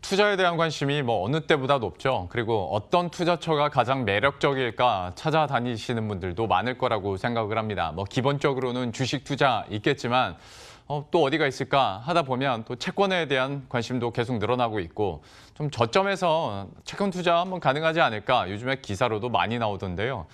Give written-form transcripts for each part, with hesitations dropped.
투자에 대한 관심이 어느 때보다 높죠. 그리고 어떤 투자처가 가장 매력적일까 찾아다니시는 분들도 많을 거라고 생각을 합니다. 기본적으로는 주식 투자 있겠지만 또 어디가 있을까 하다 보면 또 채권에 대한 관심도 계속 늘어나고 있고 좀 저점에서 채권 투자 한번 가능하지 않을까 요즘에 기사로도 많이 나오던데요.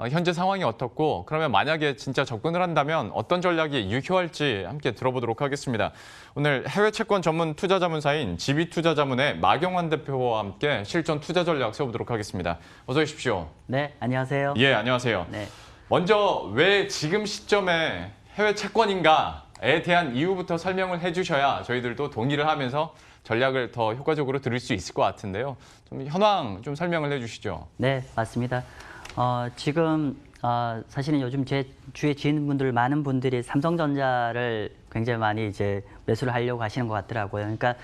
현재 상황이 어떻고 그러면 만약에 진짜 접근을 한다면 어떤 전략이 유효할지 함께 들어보도록 하겠습니다. 오늘 해외 채권 전문 투자 자문사인 지비투자자문의 마경환 대표와 함께 실전 투자 전략 세워보도록 하겠습니다. 어서 오십시오. 네, 안녕하세요. 예, 안녕하세요. 네. 먼저 왜 지금 시점에 해외 채권인가에 대한 이유부터 설명을 해주셔야 저희들도 동의를 하면서 전략을 더 효과적으로 들을 수 있을 것 같은데요. 좀 현황 좀 설명을 해주시죠. 네, 맞습니다. 지금 사실은 요즘 제 주위에 지인분들 많은 분들이 삼성전자를 굉장히 많이 이제 매수를 하려고 하시는 것 같더라고요. 그러니까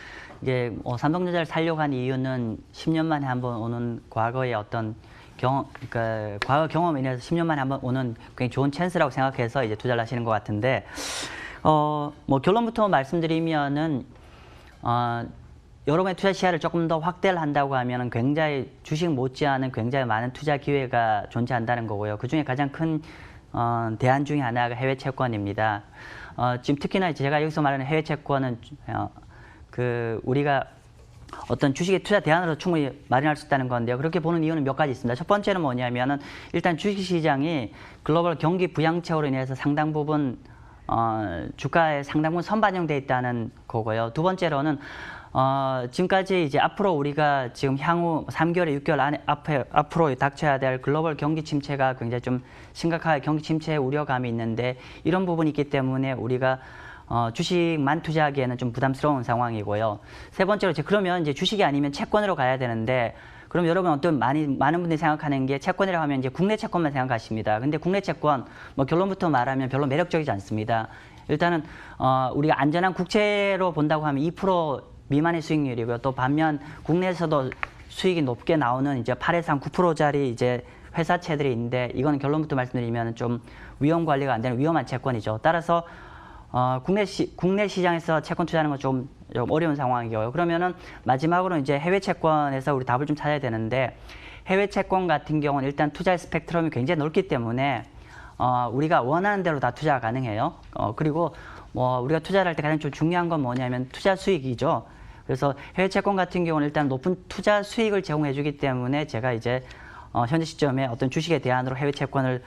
이게 삼성전자를 사려고 한 이유는 10년 만에 한번 오는 과거의 어떤 그러니까 과거 경험에 인해서 10년 만에 한번 오는 굉장히 좋은 찬스라고 생각해서 이제 투자를 하시는 것 같은데, 결론부터 말씀드리면은, 여러분의 투자 시야를 조금 더 확대를 한다고 하면은 굉장히 주식 못지않은 굉장히 많은 투자 기회가 존재한다는 거고요. 그 중에 가장 큰, 대안 중에 하나가 해외 채권입니다. 지금 특히나 제가 여기서 말하는 해외 채권은, 우리가 어떤 주식의 투자 대안으로 충분히 마련할 수 있다는 건데요. 그렇게 보는 이유는 몇 가지 있습니다. 첫 번째는 뭐냐면은 일단 주식시장이 글로벌 경기 부양책으로 인해서 상당 부분 주가에 상당 부분 선반영돼 있다는 거고요. 두 번째로는 지금까지 이제 앞으로 우리가 지금 향후 3개월, 6개월 안에 앞으로 닥쳐야 될 글로벌 경기 침체가 굉장히 좀 심각하게 경기 침체 우려감이 있는데 이런 부분이 있기 때문에 우리가 주식만 투자하기에는 좀 부담스러운 상황이고요. 세 번째로 그러면 이제 주식이 아니면 채권으로 가야 되는데 그럼 여러분 많은 분들이 생각하는 게 채권이라고 하면 이제 국내 채권만 생각하십니다. 근데 국내 채권 결론부터 말하면 별로 매력적이지 않습니다. 일단은 우리가 안전한 국채로 본다고 하면 2% 미만의 수익률이고요. 또 반면 국내에서도 수익이 높게 나오는 이제 8에서 9%짜리 이제 회사채들이 있는데 이건 결론부터 말씀드리면 좀 위험 관리가 안 되는 위험한 채권이죠. 따라서 국내 시장에서 채권 투자하는 건 좀 어려운 상황이고요. 그러면은 마지막으로 이제 해외 채권에서 우리 답을 좀 찾아야 되는데 해외 채권 같은 경우는 일단 투자의 스펙트럼이 굉장히 넓기 때문에 우리가 원하는 대로 다 투자가 가능해요. 그리고 우리가 투자를 할 때 가장 좀 중요한 건 뭐냐면 투자 수익이죠. 그래서 해외 채권 같은 경우는 일단 높은 투자 수익을 제공해 주기 때문에 제가 이제 현재 시점에 어떤 주식에 대안으로 해외 채권을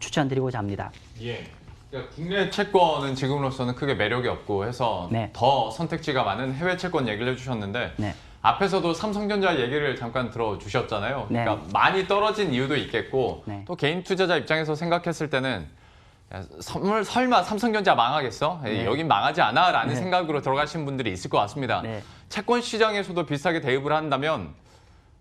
추천드리고자 합니다. 예. 그러니까 국내 채권은 지금으로서는 크게 매력이 없고 해서 네. 더 선택지가 많은 해외 채권 얘기를 해주셨는데 네. 앞에서도 삼성전자 얘기를 잠깐 들어주셨잖아요. 네. 그러니까 많이 떨어진 이유도 있겠고 네. 또 개인 투자자 입장에서 생각했을 때는 설마 삼성전자 망하겠어? 네. 여긴 망하지 않아? 라는 네. 생각으로 들어가신 분들이 있을 것 같습니다. 네. 채권 시장에서도 비슷하게 대입을 한다면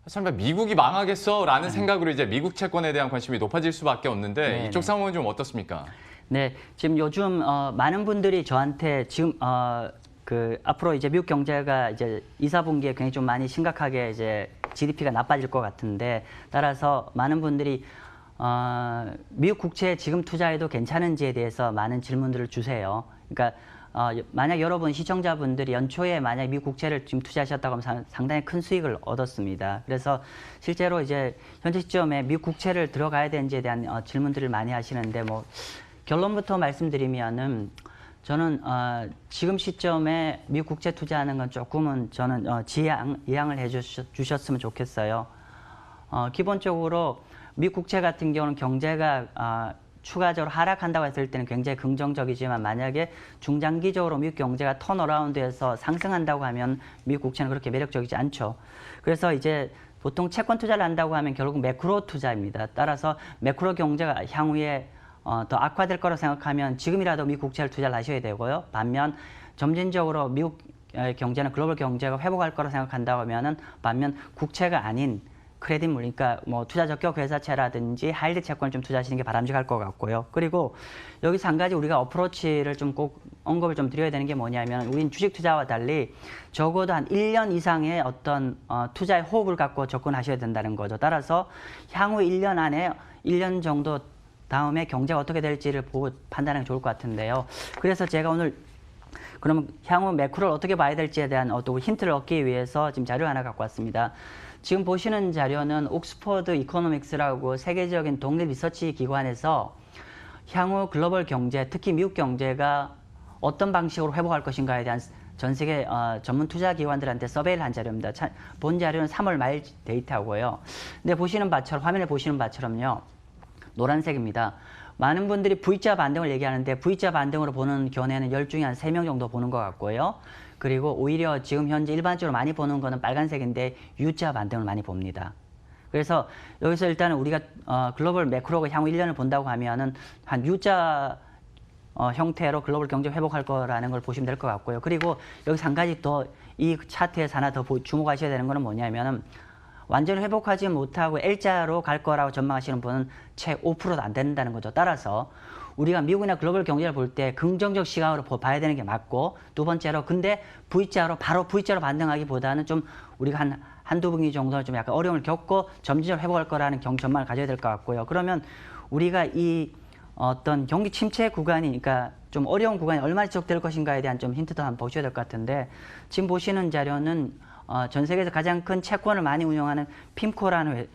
설마 미국이 망하겠어? 라는 생각으로 이제 미국 채권에 대한 관심이 높아질 수밖에 없는데 네. 이쪽 상황은 좀 어떻습니까? 네, 지금 요즘 많은 분들이 저한테 지금 앞으로 이제 미국 경제가 이제 2, 4분기에 굉장히 좀 많이 심각하게 이제 GDP가 나빠질 것 같은데 따라서 많은 분들이 미국 국채에 지금 투자해도 괜찮은지에 대해서 많은 질문들을 주세요. 그러니까 만약 여러분 시청자분들이 연초에 만약 미국 국채를 지금 투자하셨다고 하면 상당히 큰 수익을 얻었습니다. 그래서 실제로 이제 현재 시점에 미국 국채를 들어가야 되는지에 대한 질문들을 많이 하시는데 결론부터 말씀드리면은 저는 지금 시점에 미국 국채 투자하는 건 조금은 저는 지양을 해주셨으면 좋겠어요. 기본적으로 미국 국채 같은 경우는 경제가 추가적으로 하락한다고 했을 때는 굉장히 긍정적이지만 만약에 중장기적으로 미국 경제가 턴어라운드해서 상승한다고 하면 미국 국채는 그렇게 매력적이지 않죠. 그래서 이제 보통 채권 투자를 한다고 하면 결국 매크로 투자입니다. 따라서 매크로 경제가 향후에 더 악화될 거라고 생각하면 지금이라도 미국 국채를 투자를 하셔야 되고요. 반면 점진적으로 미국 경제는 글로벌 경제가 회복할 거라고 생각한다고 하면은 반면 국채가 아닌 크레딧물, 그러니까 투자 적격 회사채라든지 하이드 채권을 좀 투자하시는 게 바람직할 것 같고요. 그리고 여기서 한 가지 우리가 어프로치를 좀 꼭 언급을 좀 드려야 되는 게 뭐냐면 우린 주식 투자와 달리 적어도 한 1년 이상의 어떤 투자의 호흡을 갖고 접근하셔야 된다는 거죠. 따라서 향후 1년 안에 1년 정도 다음에 경제가 어떻게 될지를 보고 판단하는 게 좋을 것 같은데요. 그래서 제가 오늘 그러면 향후 매크로를 어떻게 봐야 될지에 대한 어떤 힌트를 얻기 위해서 지금 자료 하나 갖고 왔습니다. 지금 보시는 자료는 옥스퍼드 이코노믹스라고 세계적인 독립 리서치 기관에서 향후 글로벌 경제, 특히 미국 경제가 어떤 방식으로 회복할 것인가에 대한 전 세계 전문 투자 기관들한테 서베이를 한 자료입니다. 본 자료는 3월 말 데이터고요. 근데 보시는 바처럼, 화면에 보시는 바처럼요, 노란색입니다. 많은 분들이 V자 반등을 얘기하는데 V자 반등으로 보는 견해는 10 중에 한 3명 정도 보는 것 같고요. 그리고 오히려 지금 현재 일반적으로 많이 보는 거는 빨간색인데 U자 반등을 많이 봅니다. 그래서 여기서 일단은 우리가 글로벌 매크로가 향후 1년을 본다고 하면은 한 U자 형태로 글로벌 경제 회복할 거라는 걸 보시면 될 것 같고요. 그리고 여기서 한 가지 더 이 차트에서 하나 더 주목하셔야 되는 거는 뭐냐면은 완전히 회복하지 못하고 L자로 갈 거라고 전망하시는 분은 채 5%도 안 된다는 거죠. 따라서 우리가 미국이나 글로벌 경제를 볼 때 긍정적 시각으로 봐야 되는 게 맞고, 두 번째로 근데 V자로 바로 V자로 반등하기보다는 좀 우리가 한두 분기 정도는 좀 약간 어려움을 겪고 점진적으로 회복할 거라는 전망을 가져야 될 것 같고요. 그러면 우리가 이 어떤 경기 침체 구간이, 그러니까 좀 어려운 구간이 얼마나 지속될 것인가에 대한 좀 힌트도 한번 보셔야 될 것 같은데, 지금 보시는 자료는 전 세계에서 가장 큰 채권을 많이 운영하는 핌코라는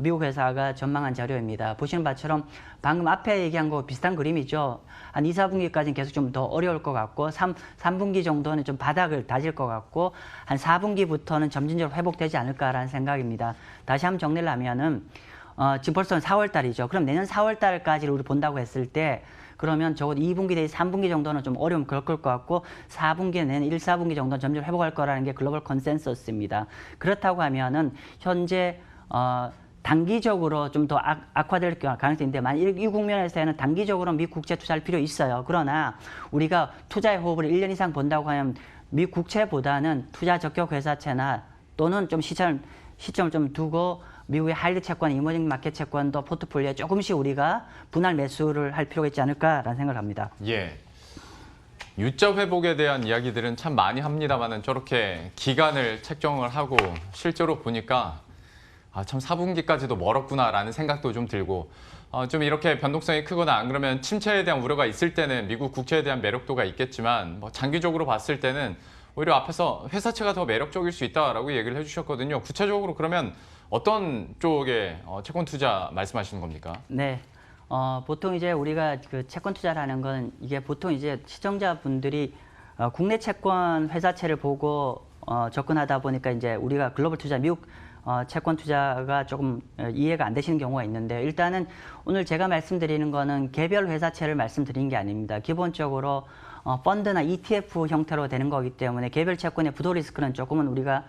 미국 회사가 전망한 자료입니다. 보시는 바처럼 방금 앞에 얘기한 거 비슷한 그림이죠. 한 2, 4분기까지는 계속 좀 더 어려울 것 같고 3분기 정도는 좀 바닥을 다질 것 같고 한 4분기부터는 점진적으로 회복되지 않을까라는 생각입니다. 다시 한번 정리를 하면은 지금 벌써 4월 달이죠. 그럼 내년 4월 달까지를 우리 본다고 했을 때 그러면 적어도 2분기 내지 3분기 정도는 좀 어려움 겪을 것 같고 4분기 내년 1, 4분기 정도는 점점 회복할 거라는 게 글로벌 컨센서스입니다. 그렇다고 하면은 현재 단기적으로 좀 더 악화될 가능성이 있는데, 만약 이 국면에서는 단기적으로 미국 국채 투자할 필요 있어요. 그러나 우리가 투자의 호흡을 1년 이상 본다고 하면 미국 국채보다는 투자 적격 회사채나 또는 좀 시점을 좀 두고 미국의 하이드 채권, 이머징 마켓 채권도 포트폴리오에 조금씩 우리가 분할 매수를 할 필요가 있지 않을까라는 생각을 합니다. 예. U자 회복에 대한 이야기들은 참 많이 합니다만은 저렇게 기간을 책정을 하고 실제로 보니까 참 4분기까지도 멀었구나라는 생각도 좀 들고, 좀 이렇게 변동성이 크거나 안 그러면 침체에 대한 우려가 있을 때는 미국 국채에 대한 매력도가 있겠지만, 뭐 장기적으로 봤을 때는 오히려 앞에서 회사채가 더 매력적일 수 있다라고 얘기를 해주셨거든요. 구체적으로 그러면 어떤 쪽의 채권 투자 말씀하시는 겁니까? 네. 보통 이제 우리가 그 채권 투자라는 건 이게 보통 이제 시청자분들이 국내 채권 회사채를 보고 접근하다 보니까 이제 우리가 글로벌 투자, 미국 채권 투자가 조금 이해가 안 되시는 경우가 있는데, 일단은 오늘 제가 말씀드리는 거는 개별 회사채를 말씀드린 게 아닙니다. 기본적으로 펀드나 ETF 형태로 되는 거기 때문에 개별 채권의 부도 리스크는 조금은 우리가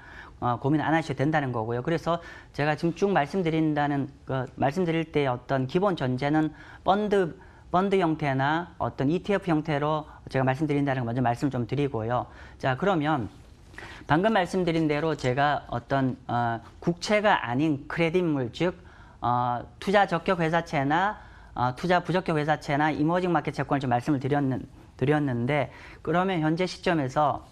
고민 안 하셔도 된다는 거고요. 그래서 제가 지금 쭉 말씀드릴 때 어떤 기본 전제는 펀드 형태나 어떤 ETF 형태로 제가 말씀드린다는 거 먼저 말씀 좀 드리고요. 자, 그러면 방금 말씀드린 대로 제가 어떤 국채가 아닌 크레딧물, 즉 투자 적격 회사채나 투자 부적격 회사채나 이머징 마켓 채권을 좀 말씀을 드렸는데, 그러면 현재 시점에서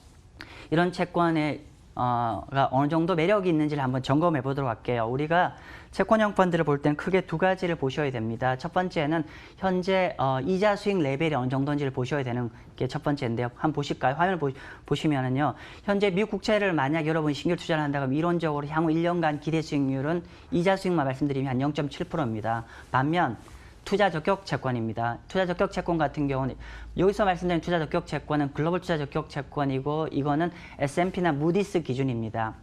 이런 채권의 가 어느 정도 매력이 있는지를 한번 점검해 보도록 할게요. 우리가 채권형 펀드를 볼 때는 크게 두 가지를 보셔야 됩니다. 첫 번째는 현재 이자 수익 레벨이 어느 정도인지를 보셔야 되는 게 첫 번째인데요. 한번 보실까요? 화면을 보시면은요. 현재 미국 국채를 만약 여러분이 신규 투자를 한다고 하면 이론적으로 향후 1년간 기대 수익률은 이자 수익만 말씀드리면 한 0.7%입니다. 반면 투자 적격 채권입니다. 투자 적격 채권 같은 경우는 여기서 말씀드린 투자 적격 채권은 글로벌 투자 적격 채권이고, 이거는 S&P나 무디스 기준입니다.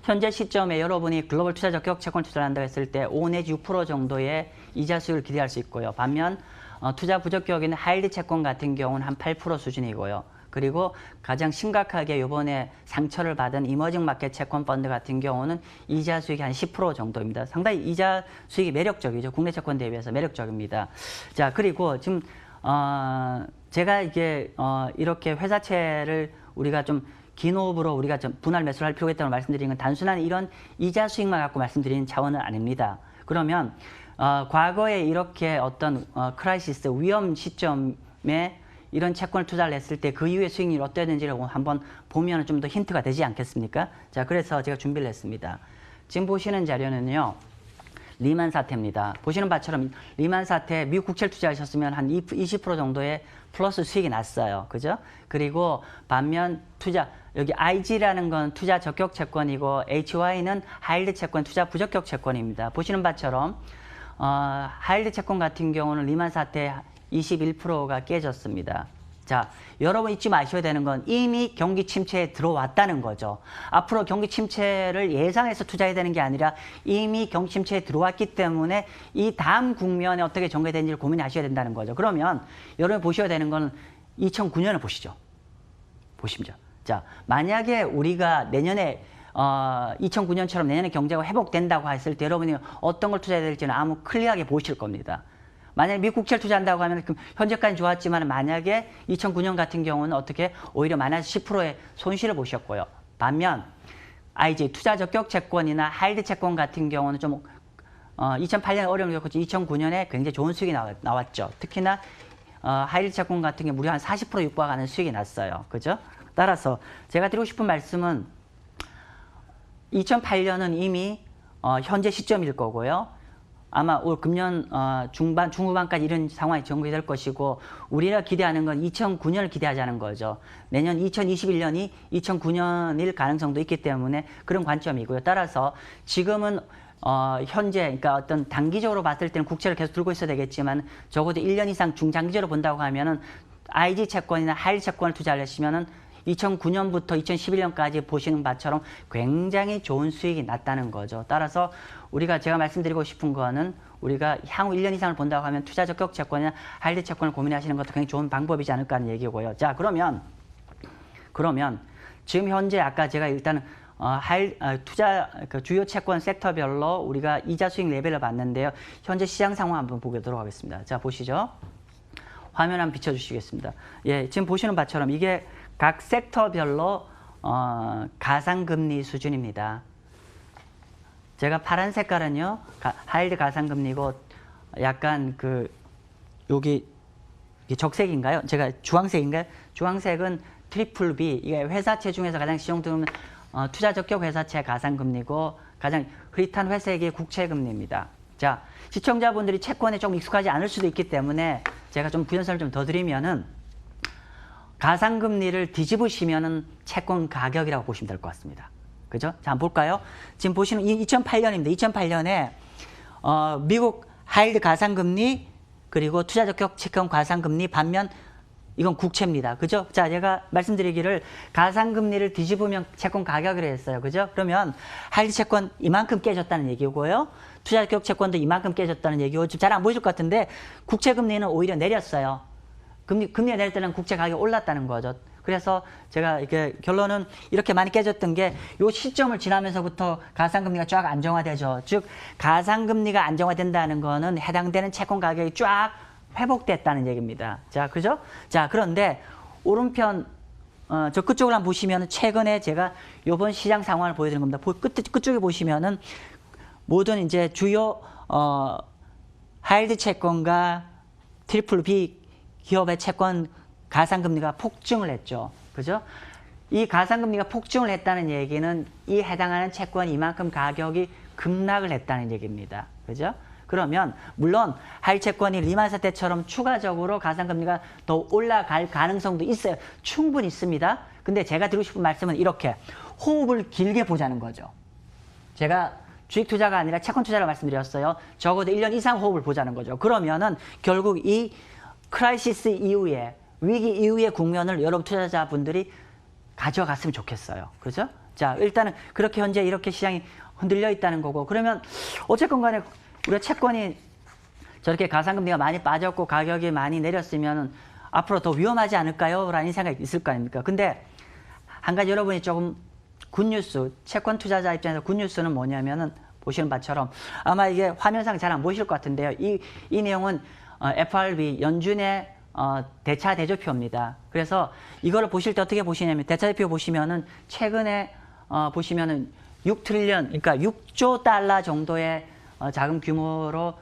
현재 시점에 여러분이 글로벌 투자 적격 채권 투자를 한다고 했을 때 5 내지 6% 정도의 이자 수익을 기대할 수 있고요. 반면 투자 부적격인 하이드 채권 같은 경우는 한 8% 수준이고요. 그리고 가장 심각하게 이번에 상처를 받은 이머징 마켓 채권 펀드 같은 경우는 이자 수익이 한 10% 정도입니다. 상당히 이자 수익이 매력적이죠. 국내 채권 대비해서 매력적입니다. 자, 그리고 지금 제가 이게 이렇게 회사채를 우리가 좀 긴 호흡으로 우리가 좀 분할 매수를 할 필요가 있다고 말씀드리는 건 단순한 이런 이자 수익만 갖고 말씀드리는 차원은 아닙니다. 그러면 과거에 이렇게 어떤 크라이시스 위험 시점에 이런 채권을 투자를 했을 때 그 이후에 수익률이 어땠는지를 한번 보면 좀 더 힌트가 되지 않겠습니까? 자, 그래서 제가 준비를 했습니다. 지금 보시는 자료는요. 리만 사태입니다. 보시는 바처럼 리만 사태 미국 국채를 투자하셨으면 한 20% 정도의 플러스 수익이 났어요. 그죠? 그리고 반면 여기 IG라는 건 투자 적격 채권이고 HY는 하이힐드 채권 투자 부적격 채권입니다. 보시는 바처럼 하이힐드 채권 같은 경우는 리만 사태 21%가 깨졌습니다. 자, 여러분 잊지 마셔야 되는 건 이미 경기 침체에 들어왔다는 거죠. 앞으로 경기 침체를 예상해서 투자해야 되는 게 아니라 이미 경기 침체에 들어왔기 때문에 이 다음 국면에 어떻게 전개되는지를 고민하셔야 된다는 거죠. 그러면 여러분이 보셔야 되는 건 2009년을 보시죠. 보십시오. 자, 만약에 우리가 내년에 2009년처럼 내년에 경제가 회복된다고 했을 때 여러분이 어떤 걸 투자해야 될지는 아무 클리어하게 보실 겁니다. 만약에 미국 국채를 투자한다고 하면 현재까지 좋았지만 만약에 2009년 같은 경우는 어떻게 오히려 마이너스 10%의 손실을 보셨고요. 반면 IG 투자 적격 채권이나 하이힐드 채권 같은 경우는 좀 2008년에 어려움을 겪었지 2009년에 굉장히 좋은 수익이 나왔죠. 특히나 하이힐드 채권 같은 게 무려 한 40% 육박하는 수익이 났어요. 그죠? 따라서 제가 드리고 싶은 말씀은 2008년은 이미 현재 시점일 거고요. 아마 올 금년 중반, 중후반까지 이런 상황이 전개될 것이고 우리가 기대하는 건 2009년을 기대하자는 거죠. 내년 2021년이 2009년일 가능성도 있기 때문에 그런 관점이고요. 따라서 지금은 현재 그러니까 어떤 단기적으로 봤을 때는 국채를 계속 들고 있어야 되겠지만 적어도 1년 이상 중장기적으로 본다고 하면은 IG 채권이나 하이힐드 채권을 투자하시면은 2009년부터 2011년까지 보시는 바처럼 굉장히 좋은 수익이 났다는 거죠. 따라서 제가 말씀드리고 싶은 거는 우리가 향후 1년 이상을 본다고 하면 투자 적격 채권이나 하이힐드 채권을 고민하시는 것도 굉장히 좋은 방법이지 않을까 하는 얘기고요. 자, 그러면 지금 현재 아까 제가 일단은 투자 주요 채권 섹터별로 우리가 이자 수익 레벨을 봤는데요. 현재 시장 상황 한번 보도록 하겠습니다. 자, 보시죠. 화면 한번 비춰주시겠습니다. 예, 지금 보시는 바처럼 이게 각 섹터별로 가상금리 수준입니다. 제가 파란 색깔은요, 하이힐드 가상금리고 약간 여기 적색인가요? 제가 주황색인가요? 주황색은 트리플 B, 이게 회사채 중에서 가장 신용등급 투자 적격 회사채 가상금리고 가장 흐릿한 회색이 국채금리입니다. 자, 시청자분들이 채권에 좀 익숙하지 않을 수도 있기 때문에 제가 좀 부연설을 좀 더 드리면은 가상금리를 뒤집으시면은 채권 가격이라고 보시면 될 것 같습니다. 그죠? 자, 한번 볼까요? 지금 보시는 2008년입니다. 2008년에 미국 하이힐드 가상금리 그리고 투자 적격 채권 가상금리 반면 이건 국채입니다. 그죠? 자, 제가 말씀드리기를 가상금리를 뒤집으면 채권 가격이라 했어요. 그죠? 그러면 하이힐드 채권 이만큼 깨졌다는 얘기고요. 투자 적격 채권도 이만큼 깨졌다는 얘기고 지금 잘 안 보이실 것 같은데 국채금리는 오히려 내렸어요. 금리가 내릴 때는 국채 가격이 올랐다는 거죠. 그래서 제가 이게 결론은 이렇게 많이 깨졌던 게 이 시점을 지나면서부터 가상금리가 쫙 안정화되죠. 즉 가상금리가 안정화된다는 거는 해당되는 채권 가격이 쫙 회복됐다는 얘기입니다. 자, 그죠? 자, 그런데 오른편 저 끝쪽을 한번 보시면 최근에 제가 이번 시장 상황을 보여드리는 겁니다. 끝쪽에 보시면은 모든 이제 주요 하이힐드 채권과 트리플 B 기업의 채권 가상금리가 폭증을 했죠. 그죠? 이 가상금리가 폭증을 했다는 얘기는 이 해당하는 채권이 이만큼 가격이 급락을 했다는 얘기입니다. 그죠? 그러면 물론 하이힐드 채권이 리만 사태처럼 추가적으로 가상금리가 더 올라갈 가능성도 있어요. 충분히 있습니다. 근데 제가 드리고 싶은 말씀은 이렇게 호흡을 길게 보자는 거죠. 제가 주식 투자가 아니라 채권 투자를 말씀드렸어요. 적어도 1년 이상 호흡을 보자는 거죠. 그러면은 결국 이 크라이시스 이후에 위기 이후의 국면을 여러분 투자자분들이 가져갔으면 좋겠어요. 그죠? 자, 일단은 그렇게 현재 이렇게 시장이 흔들려 있다는 거고 그러면 어쨌건 간에 우리가 채권이 저렇게 가상금리가 많이 빠졌고 가격이 많이 내렸으면 앞으로 더 위험하지 않을까요? 라는 생각이 있을 거 아닙니까? 근데 한 가지 여러분이 조금 굿뉴스, 채권 투자자 입장에서 굿뉴스는 뭐냐면은 보시는 바처럼 아마 이게 화면상 잘 안 보이실 것 같은데요. 이 내용은 FRB 연준의 대차 대조표입니다. 그래서 이거를 보실 때 어떻게 보시냐면 대차 대표 보시면은 최근에 보시면은 6트릴리언 그러니까 6조 달러 정도의 자금 규모로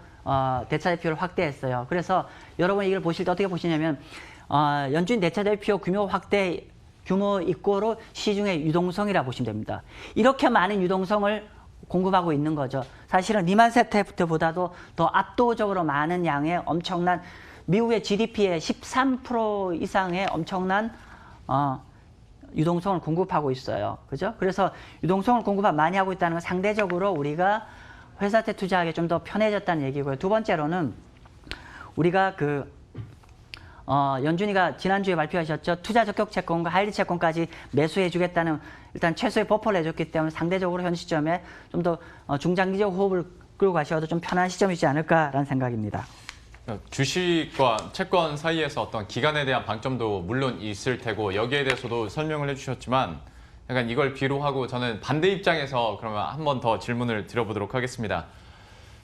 대차 대표를 확대했어요. 그래서 여러분 이걸 보실 때 어떻게 보시냐면 연준 대차 대표 규모 확대 규모 이꼬로 시중의 유동성이라 보시면 됩니다. 이렇게 많은 유동성을 공급하고 있는 거죠. 사실은 리만 세트보다도 더 압도적으로 많은 양의 엄청난 미국의 GDP의 13% 이상의 엄청난 유동성을 공급하고 있어요. 그죠? 그래서 유동성을 많이 하고 있다는 건 상대적으로 우리가 회사채 투자하기 좀 더 편해졌다는 얘기고요. 두 번째로는 우리가 연준이가 지난주에 발표하셨죠. 투자 적격 채권과 하이리 채권까지 매수해 주겠다는 일단 최소의 버퍼를 해줬기 때문에 상대적으로 현 시점에 좀 더 중장기적 호흡을 끌고 가셔도 좀 편한 시점이지 않을까라는 생각입니다. 주식과 채권 사이에서 어떤 기간에 대한 방점도 물론 있을 테고 여기에 대해서도 설명을 해주셨지만 약간 이걸 비로하고 저는 반대 입장에서 그러면 한 번 더 질문을 드려보도록 하겠습니다.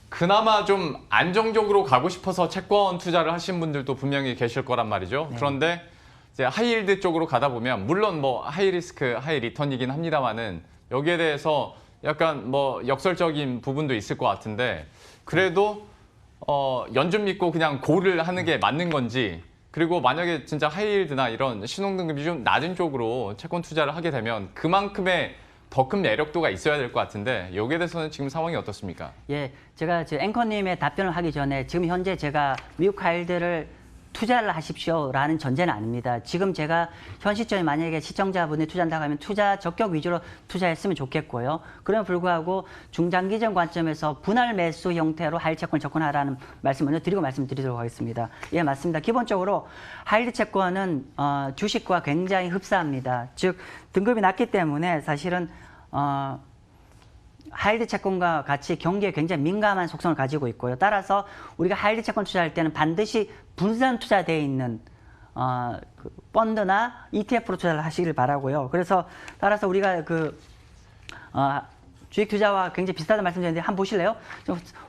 그나마 좀 안정적으로 가고 싶어서 채권 투자를 하신 분들도 분명히 계실 거란 말이죠. 네. 그런데 이제 하이힐드 쪽으로 가다 보면 물론 뭐 하이리스크, 하이리턴이긴 합니다만은 여기에 대해서 약간 뭐 역설적인 부분도 있을 것 같은데 그래도 연준 믿고 그냥 고를 하는 게 맞는 건지 그리고 만약에 진짜 하이힐드나 이런 신용등급이 좀 낮은 쪽으로 채권 투자를 하게 되면 그만큼의 더 큰 매력도가 있어야 될 것 같은데 여기에 대해서는 지금 상황이 어떻습니까? 예, 제가 앵커님의 답변을 하기 전에 지금 현재 제가 미국 하이힐드를 투자를 하십시오라는 전제는 아닙니다. 지금 제가 현 시점에 만약에 시청자분이 투자한다고 하면 투자 적격 위주로 투자했으면 좋겠고요. 그럼에도 불구하고 중장기적 관점에서 분할 매수 형태로 하이힐드 채권을 접근하라는 말씀 먼저 드리고 말씀드리도록 하겠습니다. 예, 맞습니다. 기본적으로 하이힐드 채권은 주식과 굉장히 흡사합니다. 즉 등급이 낮기 때문에 사실은 하이힐드 채권과 같이 경기에 굉장히 민감한 속성을 가지고 있고요. 따라서 우리가 하이힐드 채권 투자할 때는 반드시 분산 투자되어 있는 펀드나 ETF로 투자를 하시길 바라고요. 그래서 따라서 우리가 주식 투자와 굉장히 비슷하다는 말씀드렸는데 한번 보실래요?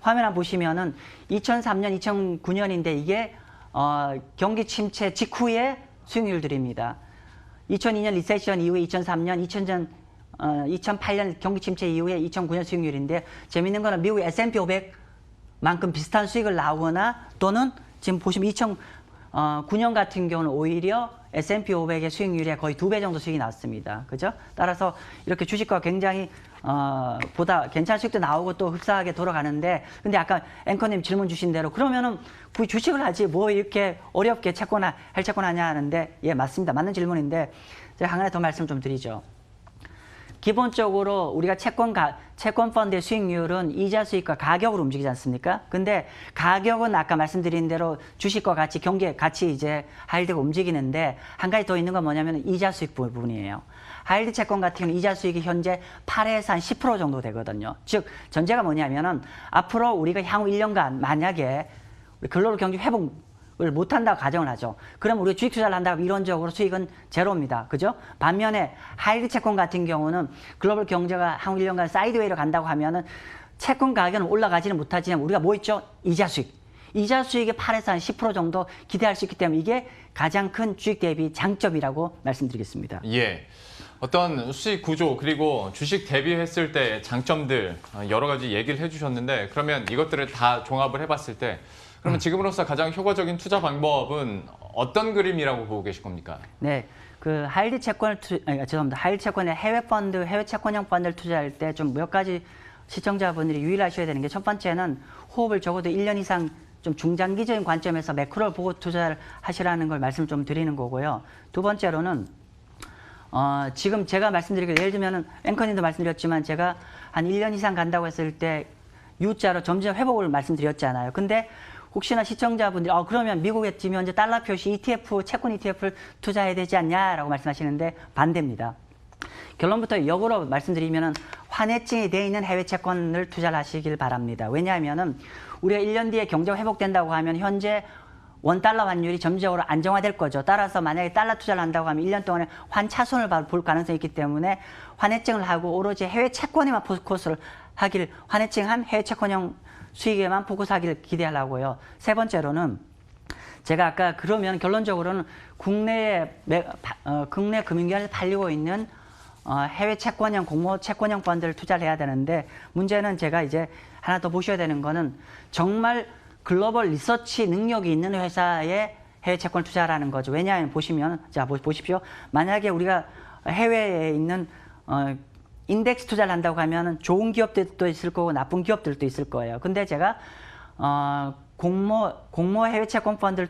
화면 한번 보시면은 2003년, 2009년인데 이게 경기 침체 직후의 수익률들입니다. 2002년 리세션 이후에 2003년, 2008년 경기 침체 이후에 2009년 수익률인데 재미있는 거는 미국의 S&P 500만큼 비슷한 수익을 나오거나 또는 지금 보시면 2009년 같은 경우는 오히려 S&P 500의 수익률이 거의 2배 정도 수익이 났습니다. 그죠? 따라서 이렇게 주식과 굉장히 보다 괜찮은 수익도 나오고 또 흡사하게 돌아가는데 근데 아까 앵커님 질문 주신 대로 그러면은 굳이 주식을 하지 뭐 이렇게 어렵게 할 채권 하냐 하는데 예, 맞습니다. 맞는 질문인데 제가 하나 더 말씀 좀 드리죠. 기본적으로 우리가 채권 펀드의 수익률은 이자 수익과 가격으로 움직이지 않습니까? 근데 가격은 아까 말씀드린 대로 주식과 같이 경기에 같이 이제 하이힐드가 움직이는데 한 가지 더 있는 건 뭐냐면 이자 수익 부분이에요. 하이힐드 채권 같은 경우는 이자 수익이 현재 8에서 한 10% 정도 되거든요. 즉 전제가 뭐냐면은 앞으로 우리가 향후 1년간 만약에 글로벌 경기 회복을 못한다고 가정을 하죠. 그럼 우리가 주식 투자를 한다고 이론적으로 수익은 제로입니다. 그죠? 반면에 하이힐드 채권 같은 경우는 글로벌 경제가 향후 1년간 사이드웨이로 간다고 하면은 채권 가격은 올라가지는 못하지만 우리가 뭐 있죠? 이자 수익. 이자 수익의 8에서 한 10% 정도 기대할 수 있기 때문에 이게 가장 큰 주식 대비 장점이라고 말씀드리겠습니다. 예. 어떤 수익 구조 그리고 주식 대비했을 때 장점들 여러 가지 얘기를 해주셨는데 그러면 이것들을 다 종합을 해봤을 때 그러면 지금으로서 가장 효과적인 투자 방법은 어떤 그림이라고 보고 계실 겁니까? 네, 하이힐드 채권을 죄송합니다. 하이힐드 채권의 해외 채권형 펀드를 투자할 때 좀 몇 가지 시청자분들이 유의하셔야 되는 게 첫 번째는 호흡을 적어도 1년 이상 좀 중장기적인 관점에서 매크로를 보고 투자를 하시라는 걸 말씀 좀 드리는 거고요. 두 번째로는 지금 제가 말씀드리기로 예를 들면은 앵커님도 말씀드렸지만 제가 한 1년 이상 간다고 했을 때 U자로 점진적 회복을 말씀드렸잖아요. 근데 혹시나 시청자분들이 그러면 미국에 지금 현재 달러 표시 ETF, 채권 ETF를 투자해야 되지 않냐라고 말씀하시는데 반대입니다. 결론부터 역으로 말씀드리면은 환해증이 되어 있는 해외 채권을 투자를 하시길 바랍니다. 왜냐하면은 우리가 1년 뒤에 경제가 회복된다고 하면 현재 원달러 환율이 점진적으로 안정화될 거죠. 따라서 만약에 달러 투자를 한다고 하면 1년 동안에 환차손을 볼 가능성이 있기 때문에 환해증을 하고 오로지 해외 채권에만 포커스를 하길 환해증한 해외 채권형 수익에만 포커스하기를 기대하려고요. 세 번째로는 제가 아까 그러면 결론적으로는 국내 금융기관에서 팔리고 있는 해외 채권형 공모 채권형 펀드를 투자를 해야 되는데 문제는 제가 이제 하나 더 보셔야 되는 거는 정말 글로벌 리서치 능력이 있는 회사에 해외 채권을 투자하라는 거죠. 왜냐하면 보시면 자 보십시오. 만약에 우리가 해외에 있는 인덱스 투자를 한다고 하면 좋은 기업들도 있을 거고 나쁜 기업들도 있을 거예요. 근데 제가 공모 해외 채권 펀드를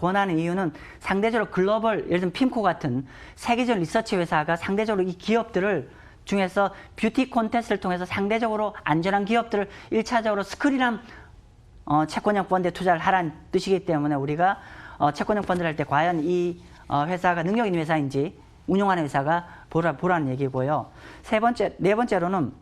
권하는 이유는 상대적으로 글로벌, 예를 들면 핌코 같은 세계적 리서치 회사가 상대적으로 이 기업들을 중에서 뷰티 콘테스트를 통해서 상대적으로 안전한 기업들을 1차적으로 스크린한 채권형 펀드에 투자를 하라는 뜻이기 때문에 우리가 채권형 펀드를 할 때 과연 이 회사가 능력 있는 회사인지 운용하는 회사가 보라는 얘기고요. 네 번째로는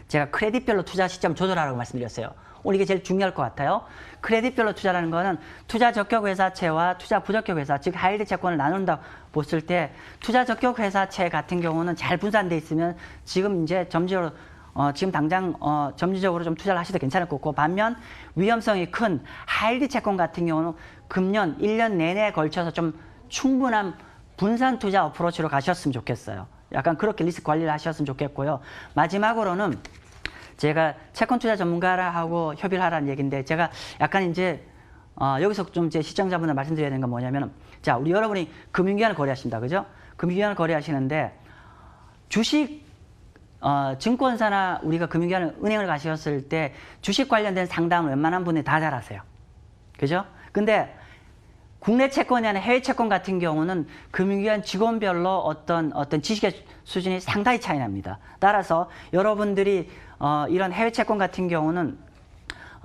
제가 크레딧별로 투자 시점 조절하라고 말씀드렸어요. 오늘 이게 제일 중요할 것 같아요. 크레딧별로 투자라는 거는 투자 적격 회사채와 투자 부적격 회사, 즉 하이리드 채권을 나눈다 봤을 때 투자 적격 회사채 같은 경우는 잘 분산돼 있으면 지금 이제 점지적으로 지금 당장 점지적으로 좀 투자를 하셔도 괜찮을 것 같고, 반면 위험성이 큰 하이리드 채권 같은 경우는 금년 1년 내내에 걸쳐서 좀 충분한 분산 투자 어프로치로 가셨으면 좋겠어요. 약간 그렇게 리스크 관리를 하셨으면 좋겠고요. 마지막으로는 제가 채권 투자 전문가하고 협의를 하라는 얘기인데, 제가 약간 이제 여기서 좀 제 시청자분들 말씀드려야 되는 건 뭐냐면, 자, 우리 여러분이 금융기관을 거래하십니다. 그죠? 금융기관을 거래하시는데 주식 증권사나 우리가 금융기관 은행을 가셨을 때 주식 관련된 상담을 웬만한 분들이 다 잘하세요. 그죠? 근데 국내 채권이 아니라 해외 채권 같은 경우는 금융기관 직원별로 어떤 지식의 수준이 상당히 차이 납니다. 따라서 여러분들이 이런 해외 채권 같은 경우는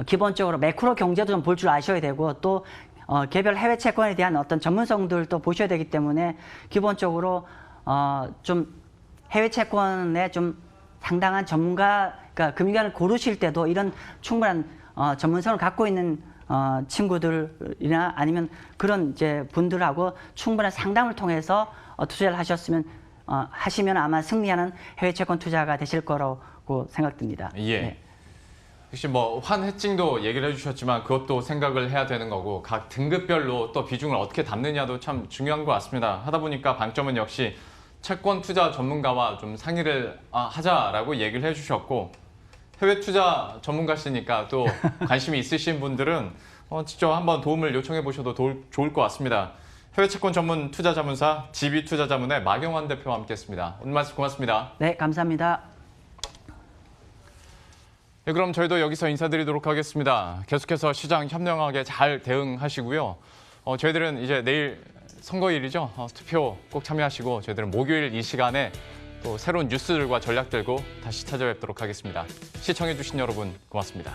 기본적으로 매크로 경제도 좀 볼 줄 아셔야 되고, 또 개별 해외 채권에 대한 어떤 전문성들도 보셔야 되기 때문에 기본적으로 좀 해외 채권에 좀 상당한 전문가, 그러니까 금융기관을 고르실 때도 이런 충분한 전문성을 갖고 있는 친구들이나 아니면 그런 이제 분들하고 충분한 상담을 통해서 투자를 하시면 아마 승리하는 해외 채권 투자가 되실 거라고 생각됩니다. 예. 네. 혹시 뭐 환해칭도 얘기를 해주셨지만 그것도 생각을 해야 되는 거고, 각 등급별로 또 비중을 어떻게 담느냐도 참 중요한 것 같습니다. 하다 보니까 방점은 역시 채권 투자 전문가와 좀 상의를 하자라고 얘기를 해주셨고, 해외 투자 전문가시니까 또 관심이 있으신 분들은 직접 한번 도움을 요청해 보셔도 좋을 것 같습니다. 해외 채권 전문 투자자문사 GB투자자문의 마경환 대표와 함께했습니다. 오늘 말씀 고맙습니다. 네, 감사합니다. 네, 그럼 저희도 여기서 인사드리도록 하겠습니다. 계속해서 시장 현명하게 잘 대응하시고요. 저희들은 이제 내일 선거일이죠. 투표 꼭 참여하시고 저희들은 목요일 이 시간에 또 새로운 뉴스들과 전략들고 다시 찾아뵙도록 하겠습니다. 시청해주신 여러분 고맙습니다.